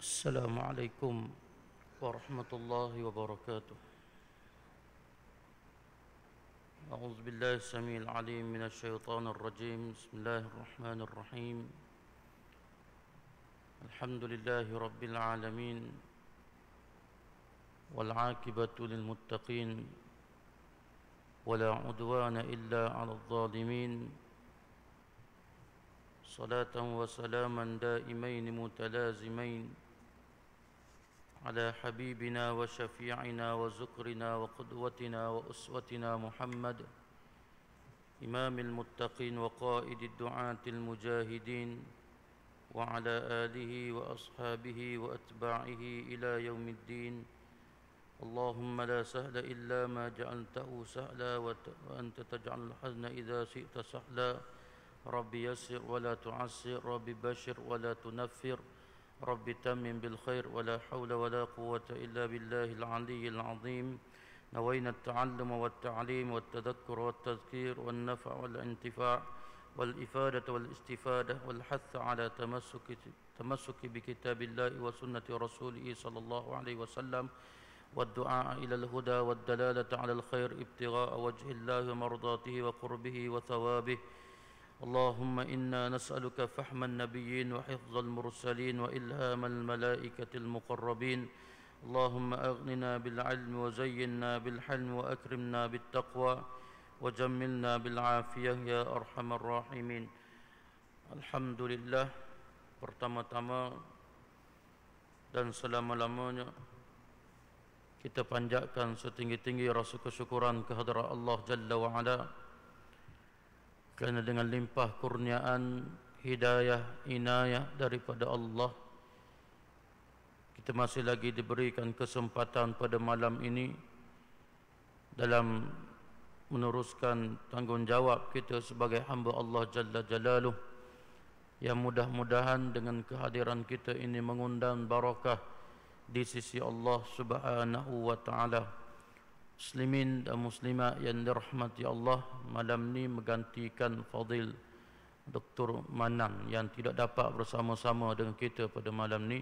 السلام عليكم ورحمة الله وبركاته. أعوذ بالله السميع العليم من الشيطان الرجيم. بسم الله الرحمن الرحيم. الحمد لله رب العالمين والعاقبة للمتقين ولا عدوان إلا على الظالمين. صلاة وسلاما دائمين متلازمين على حبيبنا وشفيعنا وذكرنا وقدوتنا وأسوتنا محمد إمام المتقين وقائد الدعاة المجاهدين وعلى آله وأصحابه وأتباعه إلى يوم الدين. اللهم لا سهل إلا ما جعلته سهلا وأنت تجعل الحزن إذا شئت سهلا. رب يسر ولا تعسر، رب بشر ولا تنفر، رب تمم بالخير، ولا حول ولا قوة إلا بالله العلي العظيم. نوينا التعلم والتعليم والتذكر والتذكير والنفع والانتفاع والإفادة والاستفادة والحث على تمسك بكتاب الله وسنة رسوله صلى الله عليه وسلم والدعاء إلى الهدى والدلالة على الخير ابتغاء وجه الله ومرضاته وقربه وثوابه. اللهم إنا نسألك فهم النبيين وحفظ المرسلين وإلهام الملائكة المقربين. اللهم أغننا بالعلم وزينا بالحلم وأكرمنا بالتقوى وجملنا بالعافية يا أرحم الراحمين. Alhamdulillah, pertama-tama dan selama-lamanya kita panjatkan setinggi-tinggi rasa kesyukuran kehadrat Allah Jalla wa'ala, kerana dengan limpah kurniaan, hidayah, inayah daripada Allah, kita masih lagi diberikan kesempatan pada malam ini dalam meneruskan tanggungjawab kita sebagai hamba Allah Jalla Jalaluh, yang mudah-mudahan dengan kehadiran kita ini mengundang barakah di sisi Allah Subhanahu wa ta'ala. Muslimin dan muslimat yang dirahmati Allah, malam ni menggantikan Fadil Dr. Manang yang tidak dapat bersama-sama dengan kita pada malam ni.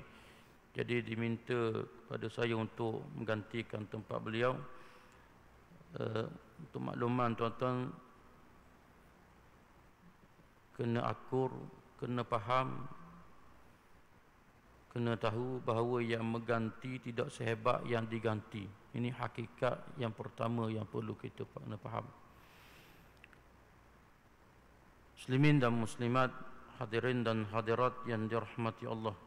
Jadi diminta kepada saya untuk menggantikan tempat beliau. Untuk makluman tuan-tuan, kena akur, kena faham, kena tahu bahawa yang mengganti tidak sehebat yang diganti. Ini hakikat yang pertama yang perlu kita kena faham. Muslimin dan muslimat, hadirin dan hadirat yang dirahmati Allah,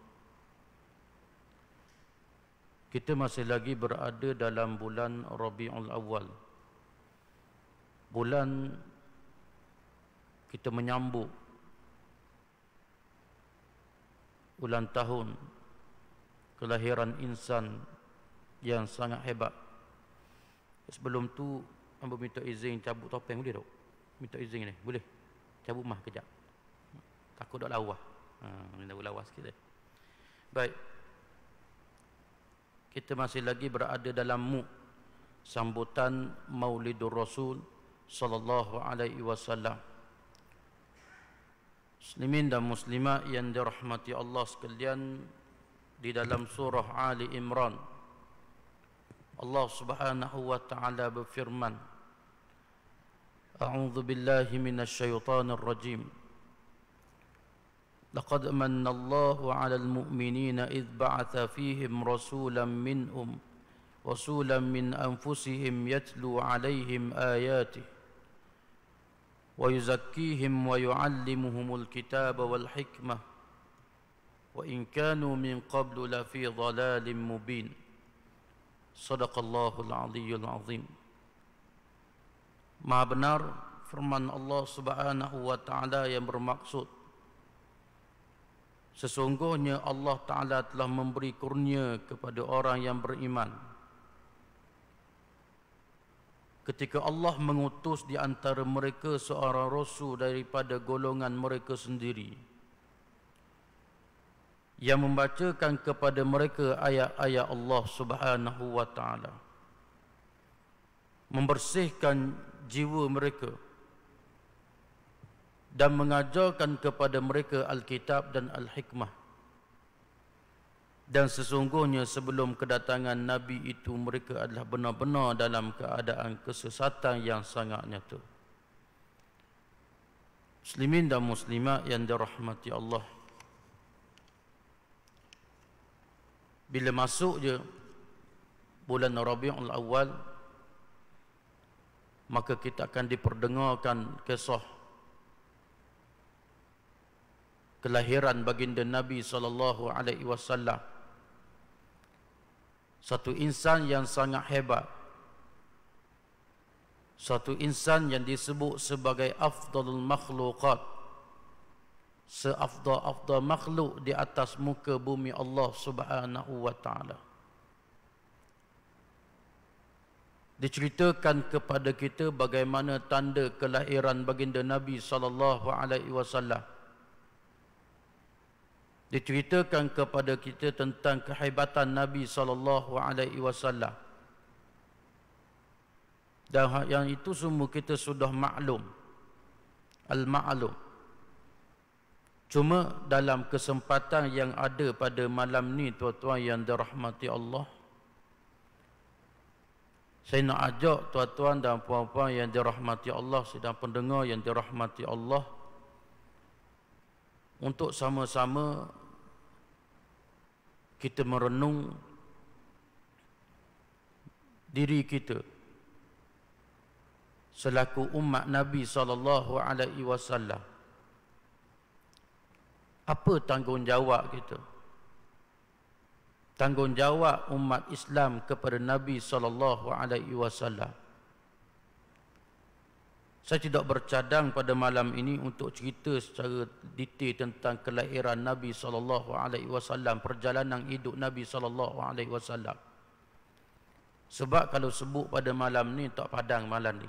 kita masih lagi berada dalam bulan Rabiul Awal. Bulan kita menyambut ulang tahun kelahiran insan yang sangat hebat. Sebelum tu, hamba minta izin cabut topeng, boleh tak? Minta izin ni, boleh? Cabut mah kejap. Takut tak lawa. Minta lawa sikit dah. Baik. Kita masih lagi berada dalam sambutan Maulidur Rasul sallallahu alaihi wasallam. Muslimin dan muslimat yang dirahmati Allah sekalian, di dalam surah Ali Imran, Allah Subhanahu wa ta'ala berfirman, A'udzu billahi minasy syaithanir rajim. Laqad manna Allahu 'alal mu'minina idh ba'atha fihim rasulan minhum rasulan min anfusihim yatlu 'alaihim ayatihi wa yuzakkihim wa yu'allimuhumul kitaba wal hikmah wa in kanu min qablu lafi dhalalin mubin. Sadaqallahul aliyyul azim. Maha benar firman Allah Subhanahu wa ta'ala yang bermaksud, sesungguhnya Allah Ta'ala telah memberi kurnia kepada orang yang beriman ketika Allah mengutus di antara mereka seorang rasul daripada golongan mereka sendiri, yang membacakan kepada mereka ayat-ayat Allah Subhanahu wa ta'ala, membersihkan jiwa mereka dan mengajarkan kepada mereka Alkitab dan Al-Hikmah, Dan sesungguhnya sebelum kedatangan Nabi itu mereka adalah benar-benar dalam keadaan kesesatan yang sangat nyata. Muslimin dan muslimat yang dirahmati Allah, bila masuk je bulan Rabiul Awal, maka kita akan diperdengarkan kisah kelahiran baginda Nabi SAW, satu insan yang sangat hebat, satu insan yang disebut sebagai afdalul makhluqat, seafdal-afdal makhluk di atas muka bumi Allah Subhanahu wa taala. Diceritakan kepada kita bagaimana tanda kelahiran baginda Nabi SAW. Diceritakan kepada kita tentang kehebatan Nabi SAW. Dan yang itu semua kita sudah maklum, al-ma'lum. Cuma dalam kesempatan yang ada pada malam ni, tuan-tuan yang dirahmati Allah, saya nak ajak tuan-tuan dan puan-puan yang dirahmati Allah, sedang pendengar yang dirahmati Allah, untuk sama-sama kita merenung diri kita selaku umat Nabi SAW. Apa tanggungjawab kita? Tanggungjawab umat Islam kepada Nabi SAW. Saya tidak bercadang pada malam ini untuk cerita secara detail tentang kelahiran Nabi SAW, perjalanan hidup Nabi SAW. Sebab kalau sebut pada malam ni tak padang malam ni.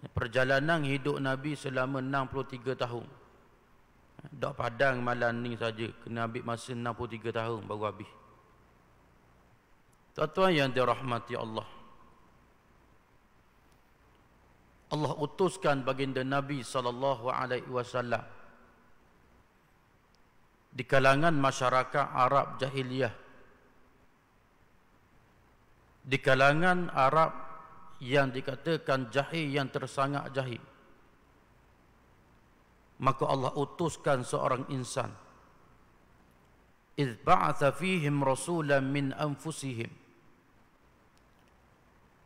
Perjalanan hidup Nabi selama 63 tahun. Tak padang malam ni saja, kena ambil masa 63 tahun baru habis. Tuan-tuan yang dirahmati Allah, Allah utuskan baginda Nabi SAW di kalangan masyarakat Arab jahiliyah, di kalangan Arab yang dikatakan jahil, yang tersangat jahil. Maka Allah utuskan seorang insan, idh ba'atha fihim rasulan min anfusihim.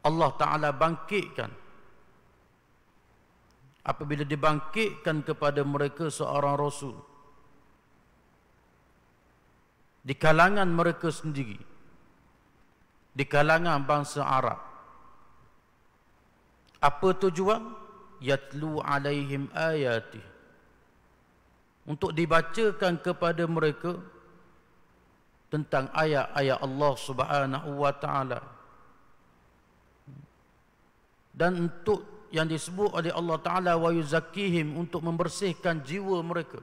Allah Ta'ala bangkitkan, apabila dibangkitkan kepada mereka seorang rasul di kalangan mereka sendiri, di kalangan bangsa Arab. Apa tujuan? Yatlu alaihim ayatih, untuk dibacakan kepada mereka tentang ayat-ayat Allah Subhanahu wa taala, dan untuk yang disebut oleh Allah Ta'ala wa yuzakkihim, untuk membersihkan jiwa mereka,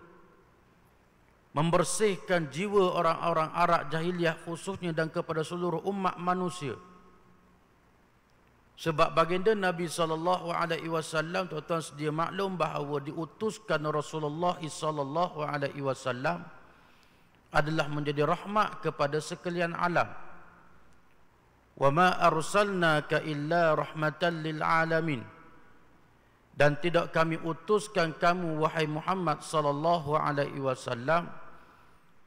membersihkan jiwa orang-orang Arab jahiliyah khususnya dan kepada seluruh umat manusia. Sebab baginda Nabi SAW, tuan-tuan sedia maklum bahawa diutuskan Rasulullah SAW adalah menjadi rahmat kepada sekalian alam. Wa ma arsalnaka illa rahmatan lil alamin. Dan tidak kami utuskan kamu wahai Muhammad SAW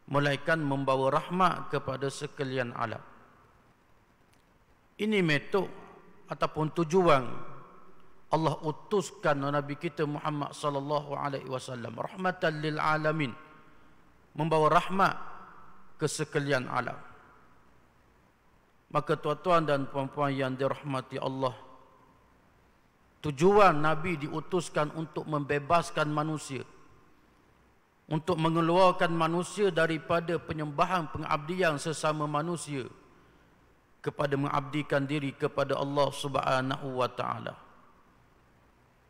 melainkan membawa rahmat kepada sekalian alam. Ini metod ataupun tujuan Allah utuskan Nabi kita Muhammad SAW, rahmatan lil alamin, membawa rahmat ke sekalian alam. Maka tuan-tuan dan puan-puan yang dirahmati Allah, tujuan Nabi diutuskan untuk membebaskan manusia, untuk mengeluarkan manusia daripada penyembahan pengabdian sesama manusia kepada mengabdikan diri kepada Allah Subhanahu wa taala.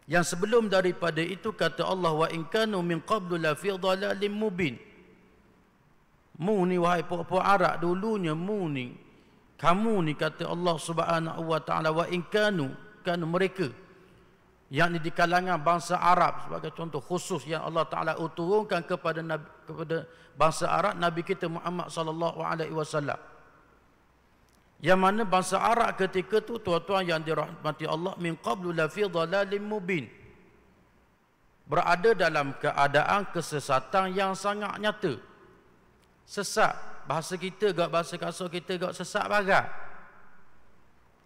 Yang sebelum daripada itu kata Allah, wa in kanu min qablu la fi dhalalin mubin. Mu ni wahai puak-puak Arab dulunya, mu ni, kamu ni, kata Allah Subhanahu wa taala, wa in kanu, mereka yakni di kalangan bangsa Arab sebagai contoh khusus yang Allah Taala turunkan kepada bangsa Arab Nabi kita Muhammad sallallahu alaihi wasallam. Yang mana bangsa Arab ketika tu tuan-tuan yang dirahmati Allah, min qablu la fi dhalalin mubin, berada dalam keadaan kesesatan yang sangat nyata. Sesat, bahasa kita gak, bahasa kasar kita gak, sesat barat.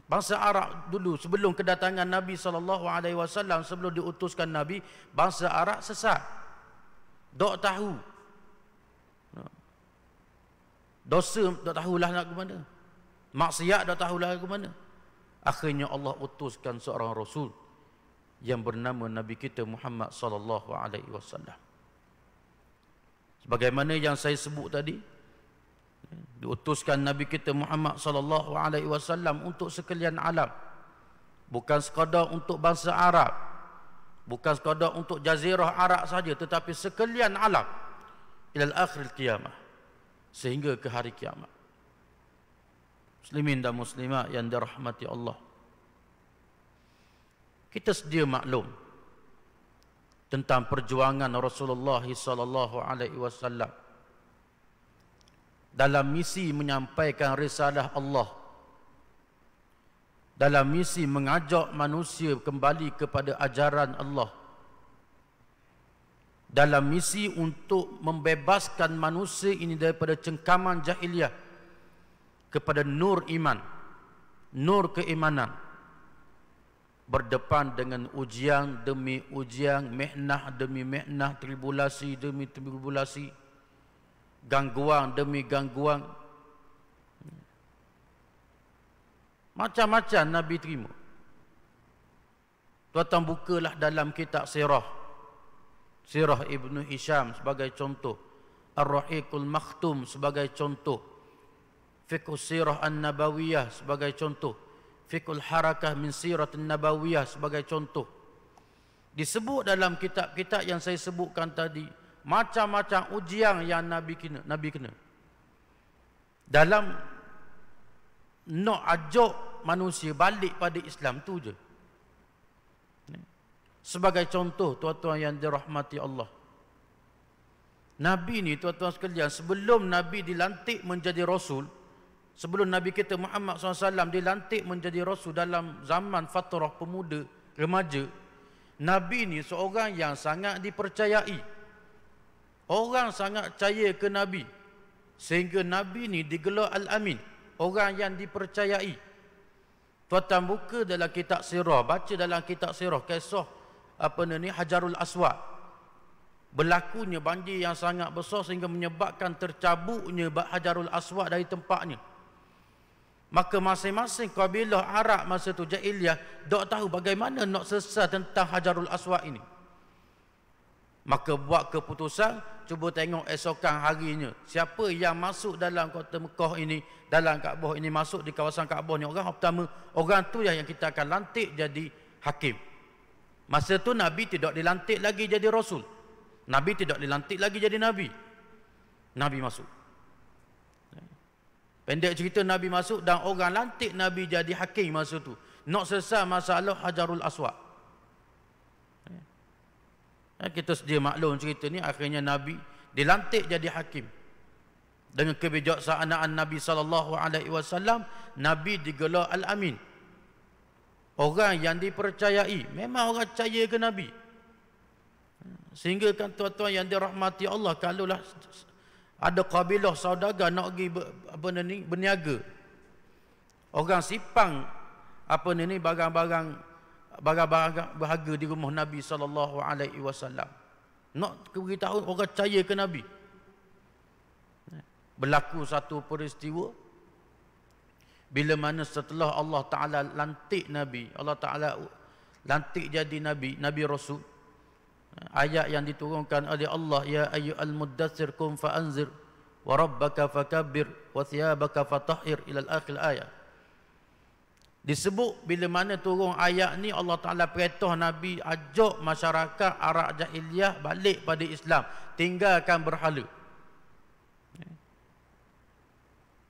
Bangsa Arab dulu sebelum kedatangan Nabi SAW, sebelum diutuskan Nabi, bangsa Arab sesat. Dok tahu. Dosa dok tahulah nak ke mana. Maksiat dok tahulah ke mana. Akhirnya Allah utuskan seorang Rasul yang bernama Nabi kita Muhammad SAW. Sebagaimana yang saya sebut tadi, diutuskan Nabi kita Muhammad sallallahu alaihi wasallam untuk sekalian alam. Bukan sekadar untuk bangsa Arab, bukan sekadar untuk jazirah Arab saja, tetapi sekalian alam ilal akhir qiyamah, sehingga ke hari kiamat. Muslimin dan muslimat yang dirahmati Allah, kita sedia maklum tentang perjuangan Rasulullah sallallahu alaihi wasallam dalam misi menyampaikan risalah Allah, dalam misi mengajak manusia kembali kepada ajaran Allah, dalam misi untuk membebaskan manusia ini daripada cengkaman jahiliyah kepada nur iman, nur keimanan, berdepan dengan ujian demi ujian, mihnah demi mihnah, tribulasi demi tribulasi, gangguan demi gangguan. Macam-macam Nabi terima. Tuan-tuan bukalah dalam kitab sirah, Sirah Ibnu Hisham sebagai contoh, Ar-Rahiqul Makhtum sebagai contoh, Fiqh Sirah An-Nabawiyah sebagai contoh, Fiqhul Harakah min Sirah An-Nabawiyah sebagai contoh. Disebut dalam kitab-kitab yang saya sebutkan tadi, macam-macam ujian yang Nabi kena. Dalam nak ajak manusia balik pada Islam tu je. Sebagai contoh, tuan-tuan yang dirahmati Allah, Nabi ni tuan-tuan sekalian, sebelum Nabi dilantik menjadi Rasul, sebelum Nabi kita Muhammad SAW dilantik menjadi Rasul dalam zaman fatrah pemuda, remaja, Nabi ni seorang yang sangat dipercayai. Orang sangat percaya ke Nabi, sehingga Nabi ni digelar Al-Amin, orang yang dipercayai. Tuan-tuan buka dalam kitab sirah, baca dalam kitab sirah kisah Hajarul Aswad. Berlakunya banjir yang sangat besar sehingga menyebabkan tercabuknya Hajarul Aswad dari tempatnya. Maka masing-masing kabilah Arab masa tu jahiliyah tak tahu bagaimana nak selesai tentang Hajarul Aswad ini. Maka buat keputusan, cuba tengok esokan harinya, siapa yang masuk dalam kota Mekah ini, dalam Kaabah ini, masuk di kawasan Kaabah ni, orang pertama, orang tu yang kita akan lantik jadi hakim. Masa tu Nabi tidak dilantik lagi jadi Rasul, Nabi tidak dilantik lagi jadi Nabi. Nabi masuk. Pendek cerita, Nabi masuk dan orang lantik Nabi jadi hakim masa tu, nak selesai masalah Hajarul Aswad. Kita sedia maklum cerita ni. Akhirnya Nabi dilantik jadi hakim. Dengan kebijaksanaan Nabi SAW, Nabi digelar Al-Amin, orang yang dipercayai. Memang orang percaya ke Nabi. Sehingga kan tuan-tuan yang dirahmati Allah, kalaulah ada kabilah saudagar nak pergi berniaga, orang sipang barang-barang berharga di rumah Nabi SAW, nak beritahu orang percaya ke Nabi. Berlaku satu peristiwa bila mana setelah Allah Ta'ala lantik Nabi, Allah Ta'ala lantik jadi Nabi, Nabi Rasul, ayat yang diturunkan oleh Allah, ya ayyuhal muddatsir qum fa'anzir wa rabbaka fakabbir wa thiyabaka fatahhir ila akhir ayat. Disebut bila mana turun ayat ni, Allah Ta'ala perintah Nabi ajak masyarakat Arab jahiliyah balik pada Islam, tinggalkan berhala.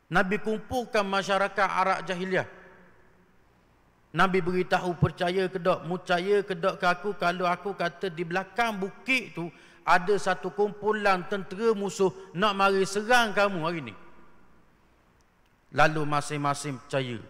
Nabi kumpulkan masyarakat Arab jahiliyah. Nabi beritahu percaya ke dok, percaya ke dok ke aku kalau aku kata di belakang bukit tu ada satu kumpulan tentera musuh nak mari serang kamu hari ni. Lalu masing-masing percaya.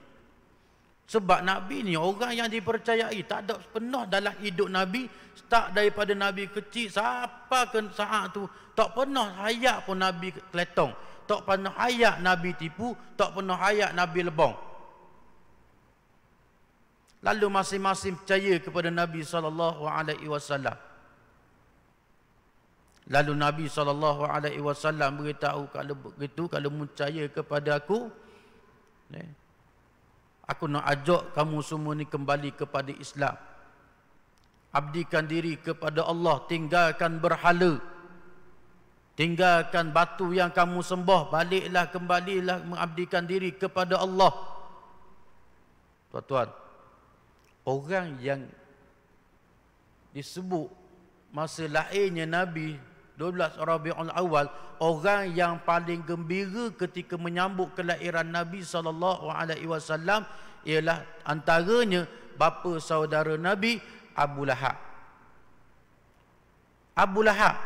Sebab Nabi ni orang yang dipercayai, tak ada pernah dalam hidup Nabi, start daripada Nabi kecil sampai ke saat tu, tak pernah hayat pun Nabi keletong, tak pernah hayat Nabi tipu, tak pernah hayat Nabi lebong. Lalu masing-masing percaya kepada Nabi SAW. Lalu Nabi SAW beritahu, kalau begitu, kalau percaya kepada aku nak ajak kamu semua ni kembali kepada Islam. Abdikan diri kepada Allah, tinggalkan berhala, tinggalkan batu yang kamu sembah, baliklah, kembalilah mengabdikan diri kepada Allah. Tuan-tuan, orang yang disebut masa lahirnya Nabi 12 Rabiul Awal, orang yang paling gembira ketika menyambut kelahiran Nabi SAW ialah antaranya bapa saudara Nabi, Abu Lahab. Abu Lahab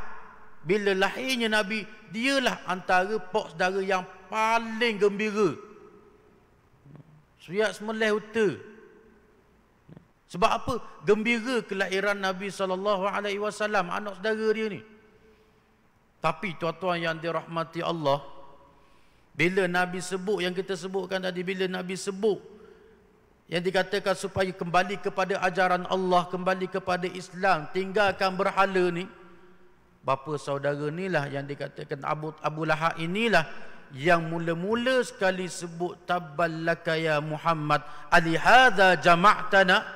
bila lahirnya Nabi, dialah antara pak saudara yang paling gembira. Suyat semelih uta. Sebab apa? Gembira kelahiran Nabi SAW, anak saudara dia ni. Tapi tuan-tuan yang dirahmati Allah, bila Nabi sebut, yang kita sebutkan tadi, bila Nabi sebut yang dikatakan supaya kembali kepada ajaran Allah, kembali kepada Islam, tinggalkan berhala ni, bapa saudara inilah yang dikatakan Abu Lahab inilah yang mula-mula sekali sebut tabballaka ya Muhammad alihadza jama'tana.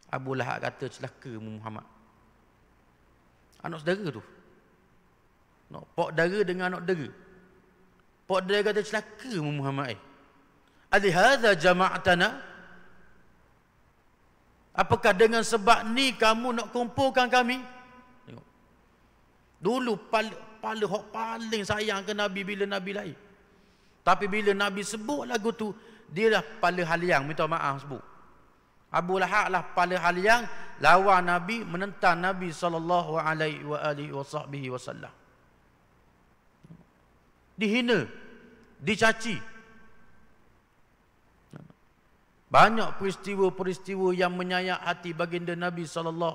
Abu Lahab kata, celaka Muhammad. Anak saudara tu, pak dara dengan anak dara. Pak dara kata, celaka Muhammad. Alihadza jama'tana. Apakah dengan sebab ni kamu nak kumpulkan kami? Tengok. Dulu paling sayang ke Nabi bila Nabi lahir. Tapi bila Nabi sebut lagu tu, dia lah pala haliang, minta maaf sebut. Abu Lahab lah pala haliang lawan Nabi, menentang Nabi SAW. Dihina, dicaci. Banyak peristiwa-peristiwa yang menyayak hati baginda Nabi SAW.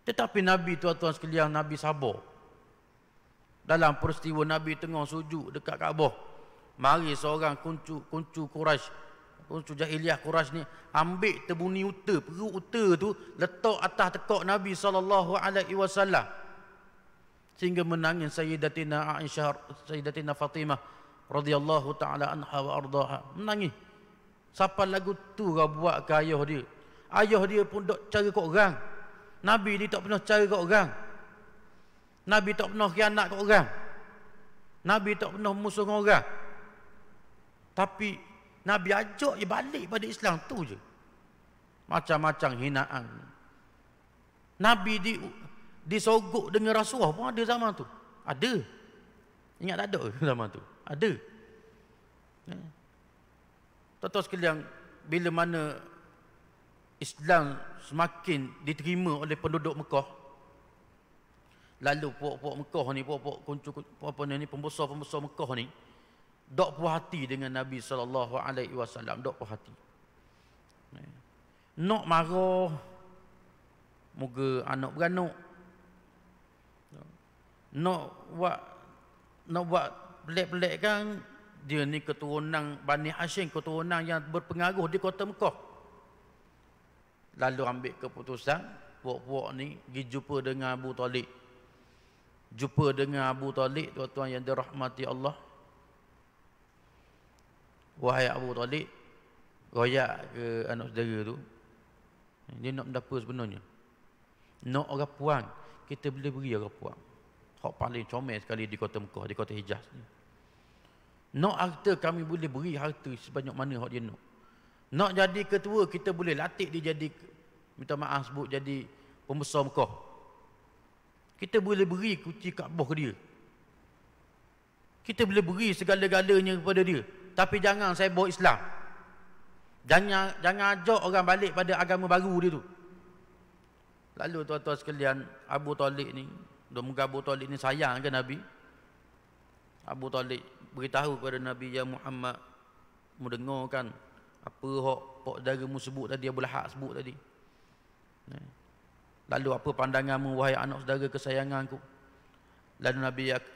Tetapi Nabi, tuan-tuan sekalian, Nabi sabar. Dalam peristiwa Nabi tengah sujud dekat Kaabah, mari seorang kuncu Quraisy, kuncu jahiliah Quraisy ni, ambil terbuni unta, perut unta tu letak atas tekak Nabi SAW, sehingga menangis Sayyidatina Aisyah, Sayyidatina Fatimah radhiyallahu taala anha wa ardaha, menangis. Siapa lagu tu kau buat ke ayah dia? Ayah dia pun dok cara kat orang. Nabi ni tak pernah cara kat orang. Nabi tak pernah khianat kat orang. Nabi tak pernah musuh dengan orang. Tapi Nabi ajak je balik pada Islam tu je. Macam-macam hinaan. Nabi disogok dengan rasuah pun ada zaman tu. Ada. Ingat tak ada zaman tu? Ada. Tuan-tuan sekalian, bila mana Islam semakin diterima oleh penduduk Mekah, lalu puak-puak Mekah ni, puak-puak pembesar-pembesar Mekah ni, dok puas hati dengan Nabi SAW, dok puas hati. Nak marah, moga anak beranak. Nak buat pelik-pelik kan, dia ni keturunan Bani Hashim, keturunan yang berpengaruh di kota Mekah. Lalu ambil keputusan, puak-puak ni pergi jumpa dengan Abu Talib. Jumpa dengan Abu Talib, tuan-tuan yang dirahmati Allah. Wahai Abu Talib, royak ke anak saudara tu? Dia nak mendapat sebenarnya. Nak orang puan, kita boleh beri orang puan. Hak paling comel sekali di kota Mekah, di kota Hijaz ni. Nak harta, kami boleh beri harta sebanyak mana hak dia nak. Nak jadi ketua, kita boleh latih dia jadi, minta maaf sebut, jadi pembesar Mekah. Kita boleh beri kunci Kaabah ke dia. Kita boleh beri segala-galanya kepada dia, tapi jangan saya bawa Islam. Jangan ajak orang balik pada agama baru dia tu. Lalu tuan-tuan sekalian, Abu Talib ni, moga Abu Talib ni sayang ke Nabi. Abu Talib beritahu kepada Nabi, ya Muhammad, mu dengar kan apa hak pak saudaramu sebut tadi, Abu Lahab sebut tadi. Lalu apa pandanganmu wahai anak saudara kesayanganku? Lalu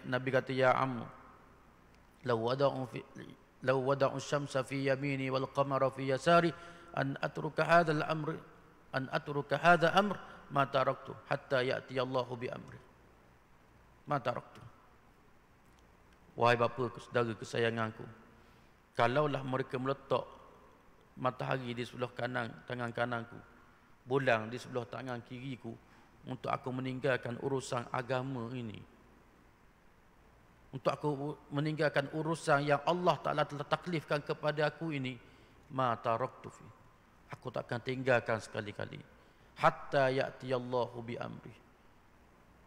Nabi kata, ya Am, law wada'u syamsa fi yamini wal qamara fi yasari an atruka hadha amr ma taraktu hatta ya'ti Allahu bi amri. Ma taraktu. Wahai bapa saudara kesayanganku, kalaulah mereka meletak matahari di sebelah kanan tangan kananku, bulan di sebelah tangan kiriku, untuk aku meninggalkan urusan agama ini, untuk aku meninggalkan urusan yang Allah Ta'ala telah taklifkan kepada aku ini, ma taraktu fi, aku takkan tinggalkan sekali-kali, hatta ya'tiyallahu bi amri,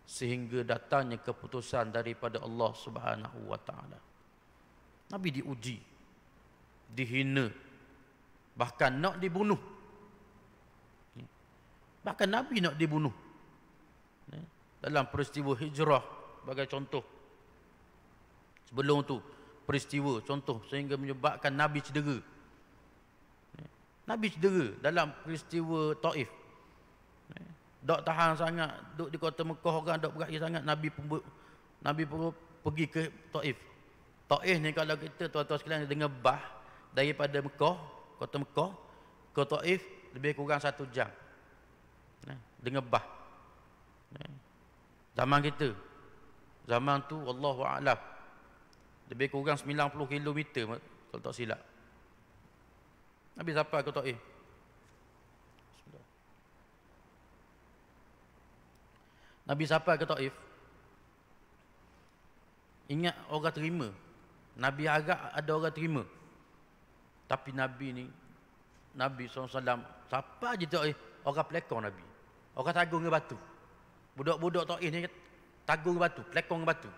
sehingga datangnya keputusan daripada Allah Subhanahu wa Ta'ala. Nabi diuji, dihina, bahkan nak dibunuh. Bahkan Nabi nak dibunuh. Dalam peristiwa hijrah sebagai contoh. Sebelum tu peristiwa contoh sehingga menyebabkan Nabi cedera. Nabi cedera dalam peristiwa Taif. Dok tahan sangat, duk di kota Mekah, orang dok berakhir sangat, Nabi pun pergi ke Taif. Taif ni kalau kita tuan-tuan sekalian dengar bah daripada Mekah, kota Mekah ke Taif lebih kurang 1 jam. Dengar bah. Zaman kita, zaman tu wallahu a'lam, lebih kurang 90 km kalau tak silap. Nabi sampai ke Taif. Nabi sampai ke Taif. Ingat orang terima. Nabi harap ada orang terima. Tapi Nabi ni, Nabi SAW, siapa je Taif, orang pelekong Nabi. Orang tagung dengan batu. Budak-budak Taif ni tagung dengan batu, pelekong dengan batu.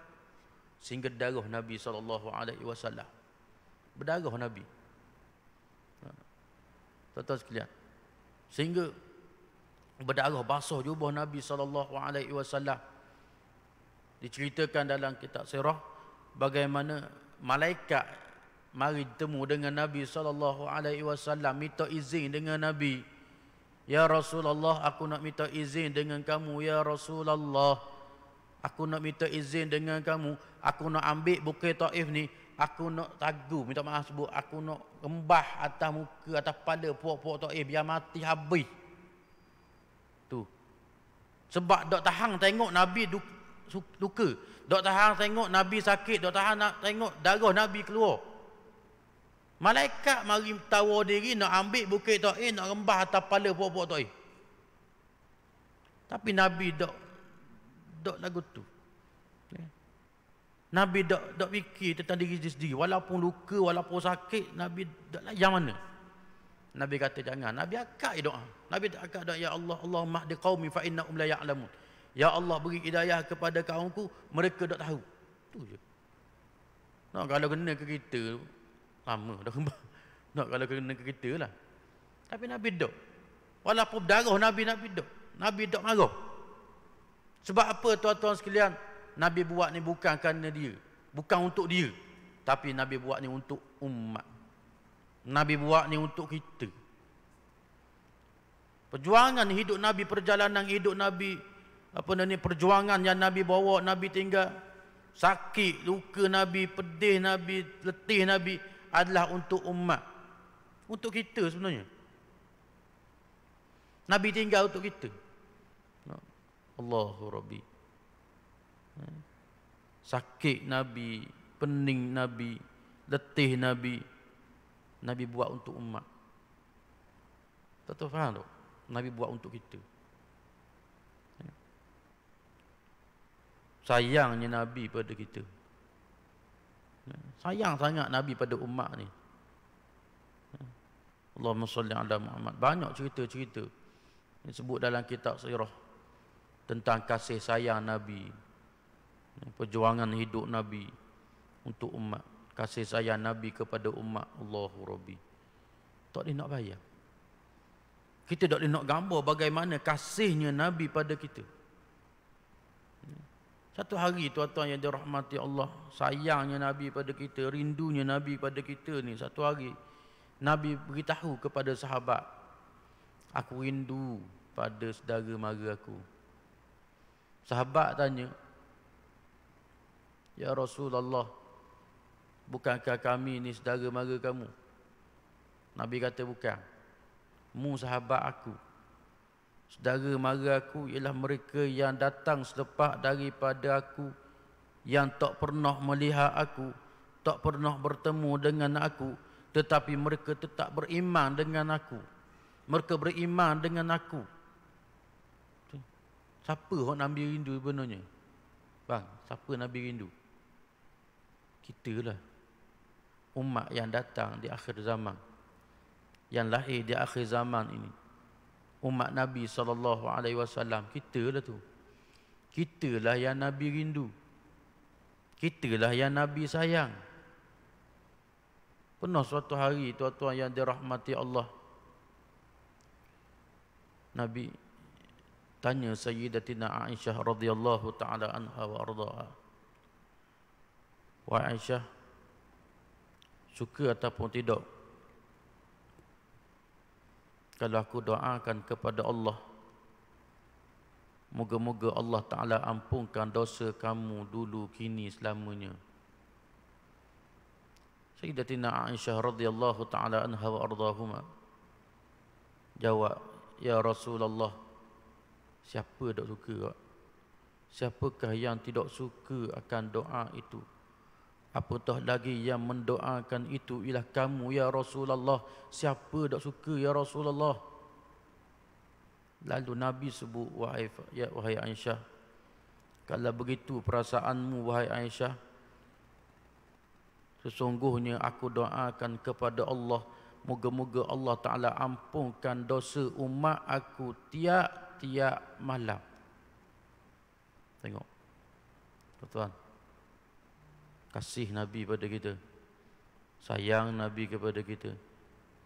Sehingga darah Nabi SAW. Berdarah Nabi. Tuan-tuan sekalian. Sehingga berdarah, basuh jubah Nabi SAW. Diceritakan dalam kitab sirah bagaimana malaikat mari bertemu dengan Nabi SAW, minta izin dengan Nabi. Ya Rasulullah, aku nak minta izin dengan kamu. Ya Rasulullah, aku nak minta izin dengan kamu. Aku nak ambil bukit Taif ni, aku nak tagu, minta maaf sebut, aku nak rembah atas muka, atas kepala puak-puak Taif biar mati habis. Tu. Sebab dok tahan tengok Nabi luka, dok tahan tengok Nabi sakit, dok tahan nak tengok darah Nabi keluar. Malaikat mari tawar diri nak ambil bukit Taif, nak rembah atas kepala puak-puak Taif. Tapi Nabi dok lagu tu. Nabi dok fikir tentang diri sendiri, walaupun luka, walaupun sakit, Nabi dok layan mana. Nabi kata jangan. Nabi akak doa. Nabi akak doa, ya Allah, Allahumma hdi qaumi fa innahum la ya'lamun. Ya Allah, beri hidayah kepada kaumku, mereka tak tahu. Tu je. Nak kalau kena ke kita, lama dah kembang. Nak kalau kena ke kita lah. Tapi Nabi dok. Walaupun darah Nabi dok. Nabi dok marah. Sebab apa tuan-tuan sekalian? Nabi buat ni bukan kerana dia. Bukan untuk dia. Tapi Nabi buat ni untuk umat. Nabi buat ni untuk kita. Perjuangan hidup Nabi, perjalanan hidup Nabi, perjuangan yang Nabi bawa, Nabi tinggal, sakit, luka Nabi, pedih Nabi, letih Nabi, adalah untuk umat. Untuk kita sebenarnya. Nabi tinggal untuk kita. Allahu Rabbi. Sakit Nabi, pening Nabi, letih Nabi, Nabi buat untuk umat. Tak faham tak? Nabi buat untuk kita. Sayangnya Nabi pada kita. Sayang sangat Nabi pada umat ni. Allahumma salli ala Muhammad. Banyak cerita-cerita disebut dalam kitab sirah tentang kasih sayang Nabi, perjuangan hidup Nabi, untuk umat. Kasih sayang Nabi kepada umat. Allahu Rabbi. Tak boleh nak bayar. Kita tak boleh nak gambar bagaimana kasihnya Nabi pada kita. Satu hari tuan-tuan yang dirahmati Allah, sayangnya Nabi pada kita, rindunya Nabi pada kita ni, satu hari Nabi beritahu kepada sahabat, aku rindu pada saudara mara aku. Sahabat tanya, ya Rasulullah, bukankah kami ni saudara mara kamu? Nabi kata bukan. Mu sahabat aku. Saudara mara aku ialah mereka yang datang selepas daripada aku, yang tak pernah melihat aku, tak pernah bertemu dengan aku, tetapi mereka tetap beriman dengan aku. Mereka beriman dengan aku. Siapa orang Nabi rindu sebenarnya? Bang, siapa Nabi rindu? Kita lah. Umat yang datang di akhir zaman, yang lahir di akhir zaman ini. Umat Nabi SAW, kita lah tu. Kita lah yang Nabi rindu. Kita lah yang Nabi sayang. Pernah suatu hari, tuan-tuan yang dirahmati Allah, Nabi tanya Sayyidatina Aisyah radhiyallahu ta'ala anha wa ardhaha, wahai Aisyah, suka ataupun tidak kalau aku doakan kepada Allah, moga-moga Allah Ta'ala ampunkan dosa kamu dulu, kini, selamanya. Sayyidatina Aisyah radhiyallahu ta'ala anha wa ardhahuma jawab, ya Rasulullah, siapa tak suka? Siapakah yang tidak suka akan doa itu? Apatah lagi yang mendoakan itu ialah kamu, ya Rasulullah. Siapa tak suka, ya Rasulullah? Lalu Nabi sebut, wahai Aisyah, kalau begitu perasaanmu, wahai Aisyah, sesungguhnya aku doakan kepada Allah, moga-moga Allah Ta'ala ampunkan dosa umat aku tiap-tiap malam. Tengok, tuan-tuan, kasih Nabi pada kita, sayang Nabi kepada kita.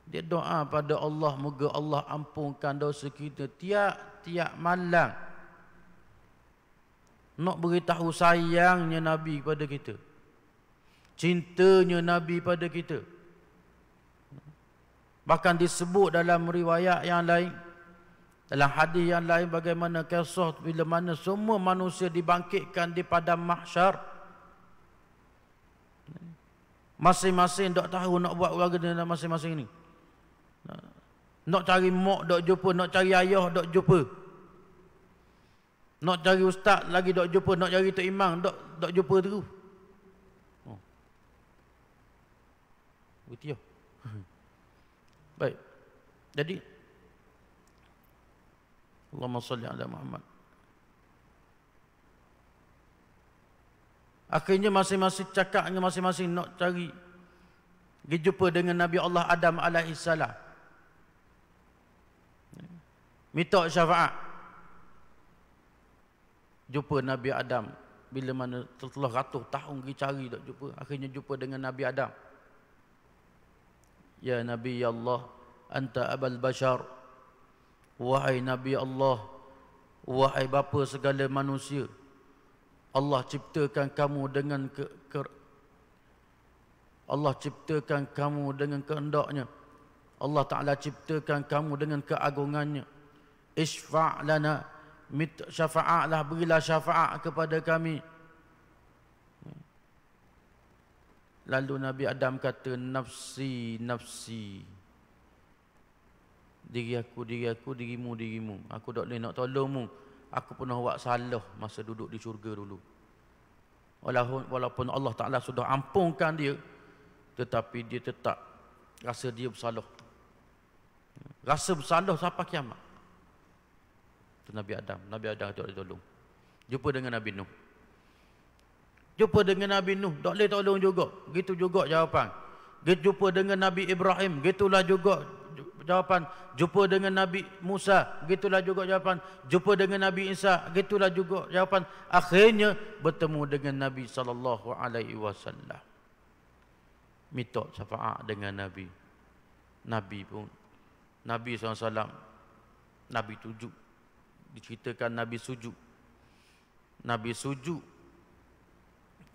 Dia doa pada Allah, moga Allah ampunkan dosa kita tiap-tiap malam. Nak beritahu sayangnya Nabi pada kita, cintanya Nabi pada kita. Bahkan disebut dalam riwayat yang lain, dalam hadis yang lain, bagaimana kisah bila mana semua manusia dibangkitkan di padang mahsyar. Masing-masing tak tahu nak buat warga dalam masing-masing ni. Nak cari mak tak jumpa, nak cari ayah tak jumpa, nak cari ustaz lagi tak jumpa, nak cari tok imam tak jumpa terus. Betul. Baik. Jadi Allahumma salli ala Muhammad. Akhirnya masing-masing cakapnya masing-masing nak cari berjumpa dengan Nabi Allah Adam alaihissalam, minta syafaat. Jumpa Nabi Adam, bila mana telah ratus tahun pergi cari tak jumpa, akhirnya jumpa dengan Nabi Adam. Ya Nabi Allah, anta abal bashar, wahai Nabi Allah, wahai bapa segala manusia. Allah ciptakan kamu dengan Allah ciptakan kamu dengan kehendaknya. Allah Ta'ala ciptakan kamu dengan keagungannya. Isfa' lana, syafa'atlah, berilah syafaat kepada kami. Lalu Nabi Adam kata, nafsi, nafsi, diri aku, dirimu, dirimu. Aku tak boleh nak tolongmu. Aku pernah buat salah masa duduk di syurga dulu. Walaupun Allah Ta'ala sudah ampunkan dia, tetapi dia tetap rasa dia bersalah. Rasa bersalah sampai kiamat. Itu Nabi Adam. Nabi Adam tak boleh tolong. Jumpa dengan Nabi Nuh. Jumpa dengan Nabi Nuh, tak boleh tolong juga. Begitu juga jawapan. Jumpa dengan Nabi Ibrahim, gitulah juga jawapan jumpa dengan Nabi Musa, begitulah juga jawapan jumpa dengan Nabi Isa, begitulah juga jawapan akhirnya bertemu dengan Nabi sallallahu alaihi wasallam. Minta syafaat dengan Nabi. Nabi pun Nabi SAW Nabi sujud. Diceritakan Nabi sujud. Nabi sujud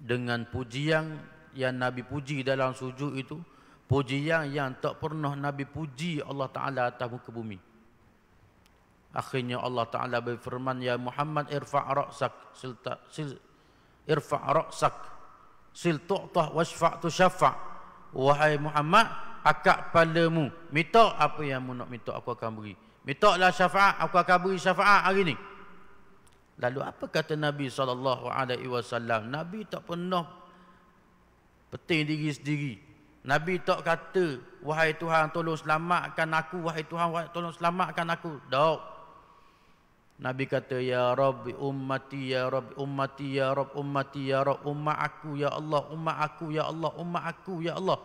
dengan pujian yang Nabi puji dalam sujud itu, pujian yang tak pernah Nabi puji Allah Ta'ala atas muka bumi. Akhirnya Allah Ta'ala berfirman, ya Muhammad irfa' ra'sak irfa' ra'sak sil tu'tah washfa' tu syafa'. Wahai Muhammad, akak padamu, minta apa yang mu nak minta, aku akan beri. Mintalah syafaat, aku akan beri syafaat hari ni. Lalu apa kata Nabi SAW? Nabi tak pernah penting diri sendiri. Nabi tak kata, wahai Tuhan tolong selamatkan aku, wahai Tuhan tolong selamatkan aku. Tak. Nabi kata, ya Rabbi ummati, ya Rabbi ummati, ya Rabbi ummati, ya Rabbi ummah aku, ya Allah, ummah aku, ya Allah, ummah aku, ya Allah.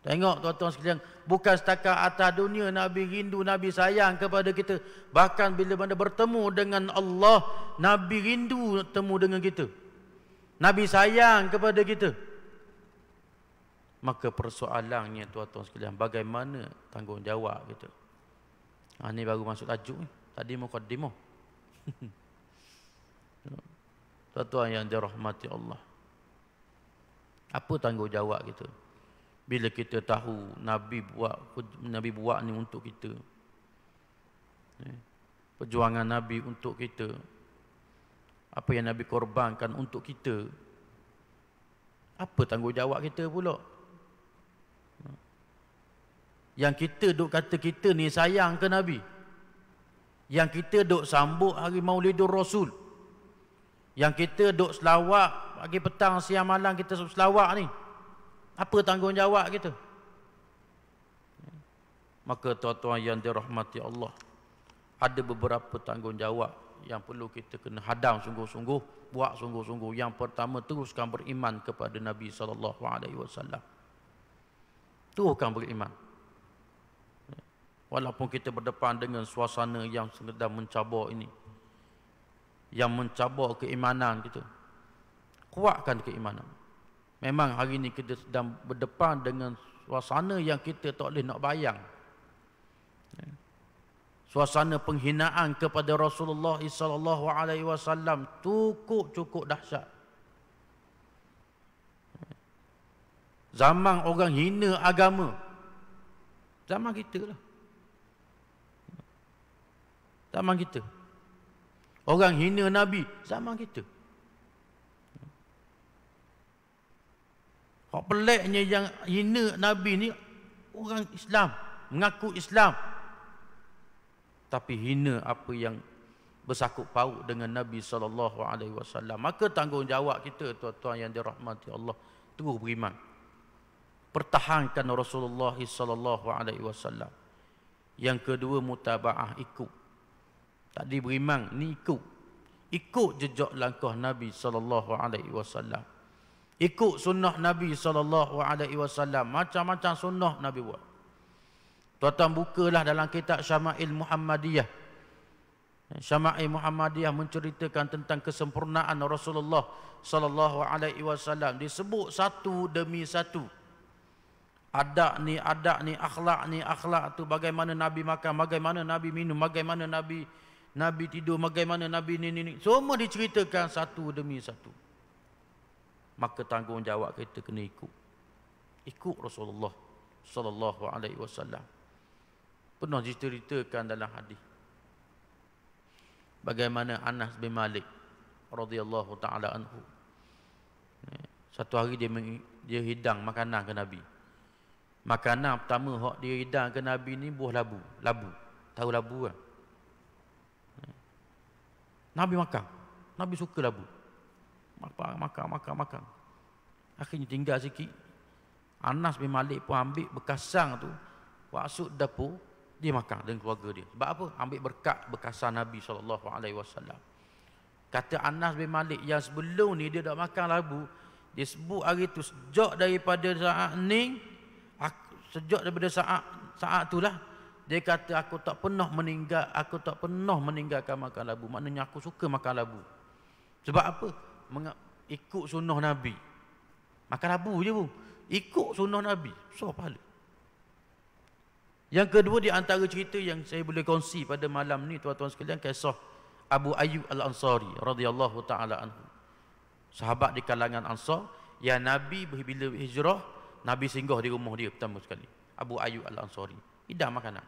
Tengok tuan-tuan sekalian, bukan setakat atas dunia Nabi rindu, Nabi sayang kepada kita. Bahkan bila mana bertemu dengan Allah, Nabi rindu temu dengan kita. Nabi sayang kepada kita. Maka persoalannya tuan-tuan sekalian, bagaimana tanggungjawab kita? Ini baru masuk tajuk ni. Tadi muqaddimah. Tuan-tuan yang dirahmati Allah, apa tanggungjawab kita? Bila kita tahu Nabi buat ni untuk kita, perjuangan Nabi untuk kita, apa yang Nabi korbankan untuk kita, apa tanggungjawab kita pula? Yang kita duk kata kita ni sayang ke Nabi, yang kita duk sambut hari Maulidur Rasul, yang kita duk selawat pagi petang siang malam, kita selawat ni, apa tanggungjawab kita? Maka tuan-tuan yang dirahmati Allah, ada beberapa tanggungjawab yang perlu kita kena hadam sungguh-sungguh, buat sungguh-sungguh. Yang pertama, teruskan beriman kepada Nabi SAW. Teruskan beriman. Walaupun kita berdepan dengan suasana yang sedang mencabar ini, yang mencabar keimanan kita, kuatkan keimanan. Memang hari ini kita sedang berdepan dengan suasana yang kita tak boleh nak bayang. Suasana penghinaan kepada Rasulullah SAW cukup dahsyat. Zaman orang hina agama, zaman kita lah. Zaman kita. Orang hina Nabi, zaman kita. Hak peliknya yang hina Nabi ni orang Islam, mengaku Islam, tapi hina apa yang bersangkut paut dengan Nabi SAW. Maka tanggungjawab kita tuan-tuan yang dirahmati Allah, terus beriman, pertahankan Rasulullah SAW. Yang kedua, mutabaah, ikut. Tadi beriman, ni ikut jejak langkah Nabi SAW. Ikut sunnah Nabi SAW. Macam-macam sunnah Nabi buat. Tuan-tuan bukalah dalam kitab Syama'il Muhammadiyah. Syama'il Muhammadiyah menceritakan tentang kesempurnaan Rasulullah SAW. Disebut satu demi satu. Adab ni, akhlak tu, bagaimana Nabi makan, bagaimana Nabi minum, bagaimana Nabi tidur, bagaimana Nabi ni. Semua diceritakan satu demi satu. Maka tanggungjawab kita kena ikut Rasulullah SAW. Pernah diceritakan dalam hadis bagaimana Anas bin Malik radhiyallahu taala anhu, satu hari dia hidang makanan ke Nabi. Makanan pertama hak dia hidang ke Nabi ni buah labu. Tahu labu kan? Nabi makan. Nabi suka labu. Makan. Akhirnya tinggal sikit. Anas bin Malik pun ambil bekasang tu, masuk dapur, dia makan dengan keluarga dia. Sebab apa? Ambil berkat bekasan Nabi SAW. Kata Anas bin Malik, yang sebelum ni dia dah makan labu, dia sebut hari tu sejak daripada saat ni, sejak daripada saat itulah Dia kata aku tak pernah meninggalkan makan labu. Maknanya aku suka makan labu. Sebab apa? Ikut sunnah Nabi. Makan labu je pun. Ikut sunnah Nabi. So pahala. Yang kedua di antara cerita yang saya boleh kongsi pada malam ni tuan-tuan sekalian, kisah Abu Ayyub Al-Ansari radhiyallahu taala anhu. Sahabat di kalangan Ansar yang Nabi bila hijrah, Nabi singgah di rumah dia pertama sekali. Abu Ayyub Al-Ansari. Hidang makanan.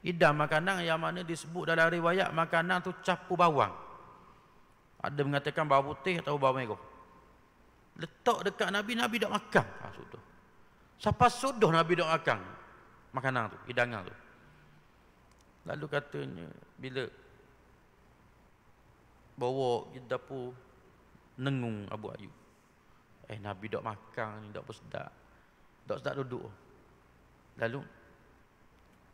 Hidang makanan yang mana disebut dalam riwayat makanan tu campur bawang. Ada mengatakan bawang putih atau bawang merah. Letak dekat Nabi, Nabi tak makan. Sudah. Sampai sudah Nabi tak makan makanan tu, hidangan tu. Lalu katanya bila bawa ke dapur, nengung Abu Ayyub. Nabi tak makan ni, tak bersedap. Tak sedap duduk. Lalu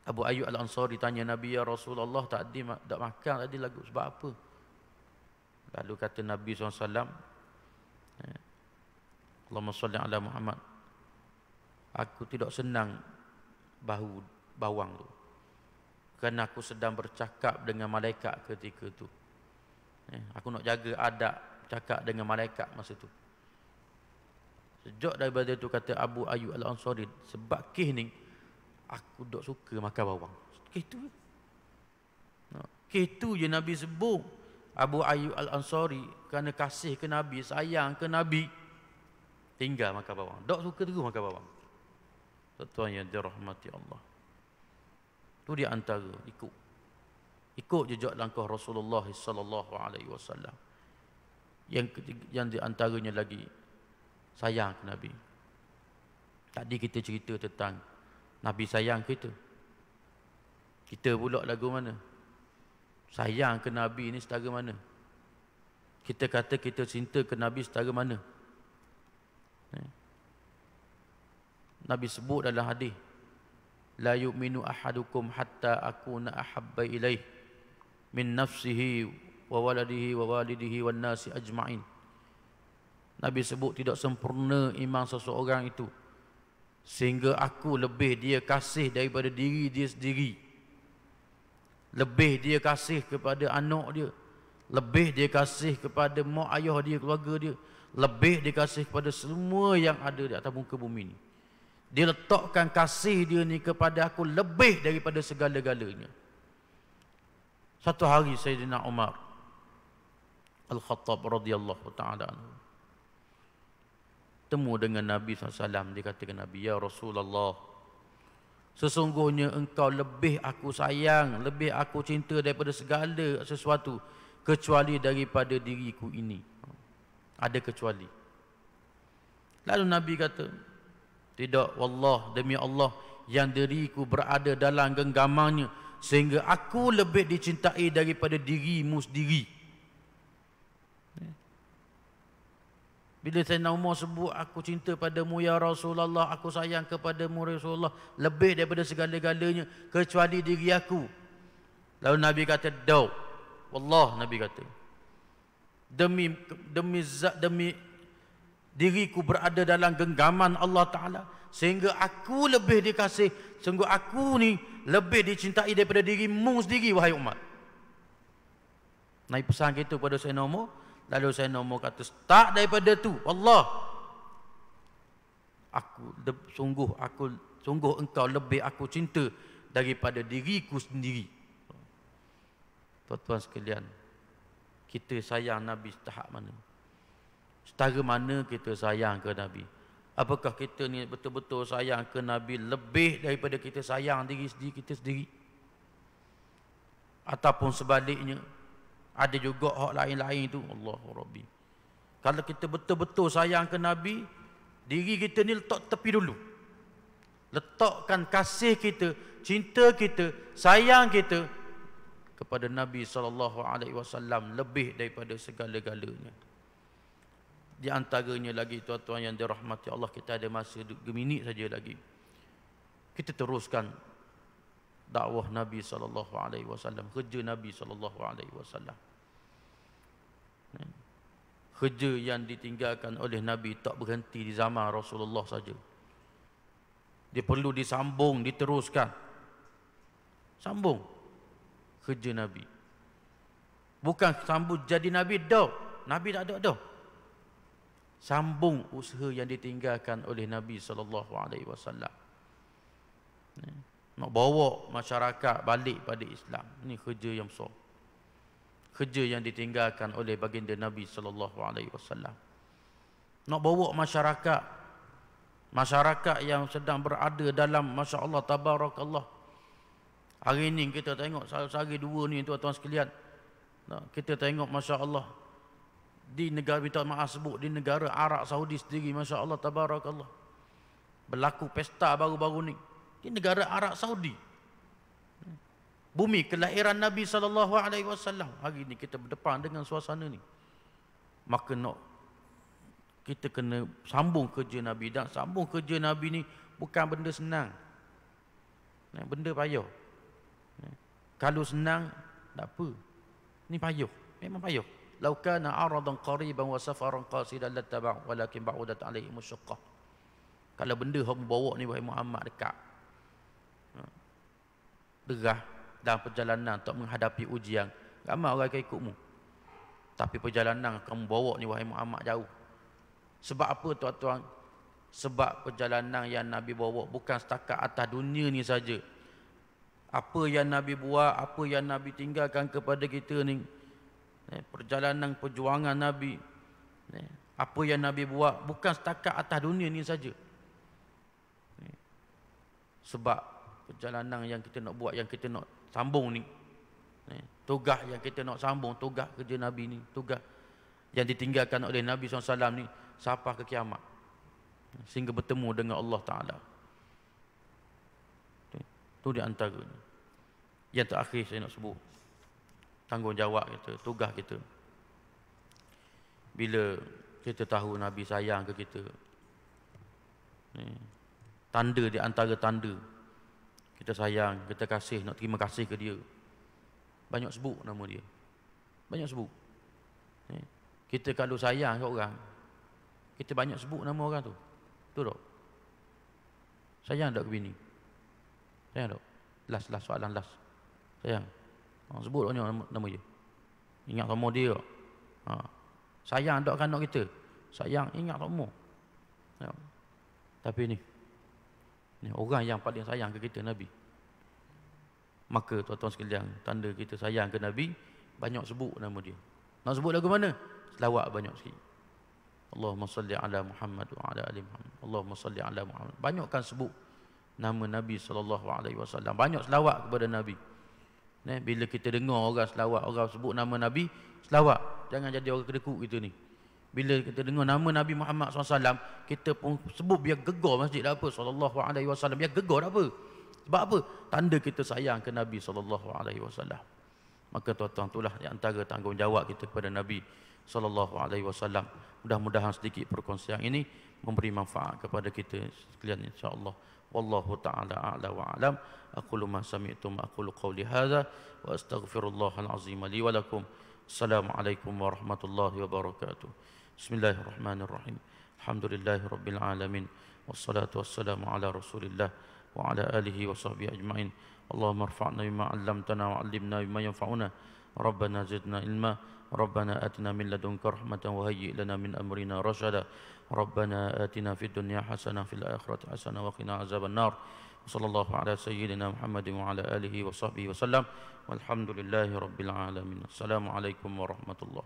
Abu Ayyub Al-Ansari tanya Nabi, ya Rasulullah, tadi tak makan tadi lagu sebab apa? Lalu kata Nabi SAW, Allahumma salli ala Muhammad, aku tidak senang bau bawang tu, kerana aku sedang bercakap dengan malaikat ketika tu. Aku nak jaga adab cakap dengan malaikat masa tu. Sejak daripada tu kata Abu Ayyub Al-Ansari, sebab kih ni aku tak suka makan bawang. Kih tu. Kih tu je Nabi sebut. Abu Ayyub Al-Ansari kerana kasih ke Nabi, sayang ke Nabi, tinggal makan bawang. Tak suka terus makan bawang. Tuan yang dirahmati Allah. Itu di antara ikut jejak langkah Rasulullah sallallahu alaihi wasallam. Yang di antaranya lagi sayang ke Nabi. Tadi kita cerita tentang Nabi sayang kita. Kita pula lagu mana? Sayang ke Nabi ni setara mana? Kita kata kita cinta ke Nabi setara mana? Nabi sebut dalam hadis, la yu'minu ahadukum hatta akuna ahabba ilaih min nafsihi wa waladihi wa walidihi wan nasi ajma'in. Nabi sebut tidak sempurna iman seseorang itu sehingga aku lebih dia kasih daripada diri dia sendiri, lebih dia kasih kepada anak dia, lebih dia kasih kepada mak ayah dia, keluarga dia, lebih dia kasih kepada semua yang ada di atas muka bumi ni. Dia letakkan kasih dia ni kepada aku lebih daripada segala-galanya. Satu hari Sayyidina Umar Al-Khattab radhiyallahu ta'ala anhu temu dengan Nabi SAW. Dia kata ke Nabi, ya Rasulullah, sesungguhnya engkau lebih aku sayang, lebih aku cinta daripada segala sesuatu kecuali daripada diriku ini. Ada kecuali. Lalu Nabi kata, tidak, wallah, demi Allah yang diriku berada dalam genggamannya sehingga aku lebih dicintai daripada dirimu sendiri. Bila Sayyidina Umar sebut aku cinta padamu ya Rasulullah, aku sayang kepadamu Rasulullah lebih daripada segala-galanya kecuali diri aku. Lalu Nabi kata, "Daw." Wallah, Nabi kata, demi diriku berada dalam genggaman Allah Ta'ala sehingga aku lebih dikasih, sungguh aku ni lebih dicintai daripada dirimu sendiri, wahai umat. Naik pesan gitu pada Sayyidina Umar. Lalu Sayyidina Umar kata, tak daripada tu, Allah, sungguh engkau lebih aku cinta daripada diriku sendiri. Tuan-tuan sekalian, kita sayang Nabi setahap mana? Setara mana kita sayang ke Nabi? Apakah kita ni betul-betul sayang ke Nabi lebih daripada kita sayang diri sendiri kita sendiri? Ataupun sebaliknya, ada juga hak lain-lain tu. Allahu Rabbi. Kalau kita betul-betul sayang ke Nabi, diri kita ni letak tepi dulu. Letakkan kasih kita, cinta kita, sayang kita kepada Nabi SAW lebih daripada segala-galanya. Di antaranya lagi tuan-tuan yang dirahmati Allah, kita ada masa 2 minit saja lagi. Kita teruskan dakwah Nabi SAW, kerja Nabi SAW. Kerja yang ditinggalkan oleh Nabi tak berhenti di zaman Rasulullah saja. Dia perlu disambung, diteruskan. Sambung kerja Nabi. Bukan sambung jadi Nabi dah. Nabi tak ada dah. Sambung usaha yang ditinggalkan oleh Nabi SAW. Nak bawa masyarakat balik pada Islam. Ini kerja yang besar. Kerja yang ditinggalkan oleh baginda Nabi SAW. Nak bawa masyarakat yang sedang berada dalam, Masya Allah, Tabarakallah. Hari ini kita tengok sehari dua ni tuan-tuan sekalian. Kita tengok Masya Allah, di negara, minta maaf sebut, di negara Arab Saudi sendiri, Masya Allah, Tabarakallah, berlaku pesta baru-baru ni di negara Arab Saudi, bumi kelahiran Nabi SAW. Hari ni kita berdepan dengan suasana ni. Maka kita kena sambung kerja Nabi. Dan sambung kerja Nabi ni bukan benda senang, benda payah. Kalau senang tak apa, ni payah, memang payah. Lau kana aradan qariban wa safaran qasidan lattaba'u walakin ba'udat alaihi musyaqqah. Kalau benda hang bawa ni wahai Muhammad dekat, derah dalam perjalanan untuk menghadapi ujian, ramai orang akan ikutmu. Tapi perjalanan kamu bawa ni wahai Muhammad jauh. Sebab apa tuan-tuan? Sebab perjalanan yang Nabi bawa bukan setakat atas dunia ni saja. Apa yang Nabi buat, apa yang Nabi tinggalkan kepada kita ni, perjalanan perjuangan Nabi, apa yang Nabi buat bukan setakat atas dunia ni saja. Sebab perjalanan yang kita nak buat, yang kita nak sambung ni, tugas yang kita nak sambung, tugas kerja Nabi ni, tugas yang ditinggalkan oleh Nabi SAW ni sampai ke kiamat, sehingga bertemu dengan Allah Ta'ala. Itu di antaranya. Yang terakhir saya nak sebut, tanggungjawab kita, tugas kita. Bila kita tahu Nabi sayang ke kita, tanda di antara tanda kita sayang, kita kasih, nak terima kasih ke dia, banyak sebut nama dia, banyak sebut. Kita kalau sayang ke orang, kita banyak sebut nama orang tu. Betul tak? Sayang tak ke bini? Sayang tak? Last soalan last. Sayang. Sebut nama dia. Ingat sama dia. Sayang tak kan anak kita? Sayang, ingat sama. Tapi ni orang yang paling sayang ke kita, Nabi. Maka tuan-tuan sekalian, tanda kita sayang ke Nabi, banyak sebut nama dia. Nak sebut lagu mana? Selawat banyak sikit. Allahumma salli ala Muhammad wa ala ali Muhammad. Allahumma salli ala Muhammad. Banyakkan sebut nama Nabi SAW. Banyak selawat kepada Nabi. Bila kita dengar orang selawat, orang sebut nama Nabi, selawat. Jangan jadi orang kedekut kita ni. Bila kita dengar nama Nabi Muhammad SAW, kita pun sebut biar gegar masjid tak apa, SAW. Biar gegar tak apa. Sebab apa? Tanda kita sayang ke Nabi SAW. Maka tuan-tuan, itulah di antara tanggungjawab kita kepada Nabi SAW. Mudah-mudahan sedikit perkongsian ini memberi manfaat kepada kita sekalian, insya-Allah. Wallahu ta'ala a'la wa a'lam. Aqulu ma sami'tum, aqulu qawli hadha wa astaghfirullahal azim li wa lakum. Assalamualaikum warahmatullahi wabarakatuh. Bismillahirrahmanirrahim. Alhamdulillahi rabbil alamin. Wassalatu wassalamu ala Rasulillah wa ala alihi wa sahbihi ajma'in. Allahumma rfa'na bima 'allamtana wa 'allimna bima yanfa'una. Rabbana zidna ilma. ربنا آتنا من لدنك رحمة وهيئ لنا من أمرنا رشدا ربنا آتنا في الدنيا حسنة في الآخرة حسنة وقنا عذاب النار وصلى الله على سيدنا محمد وعلى آله وصحبه وسلم والحمد لله رب العالمين. السلام عليكم ورحمة الله.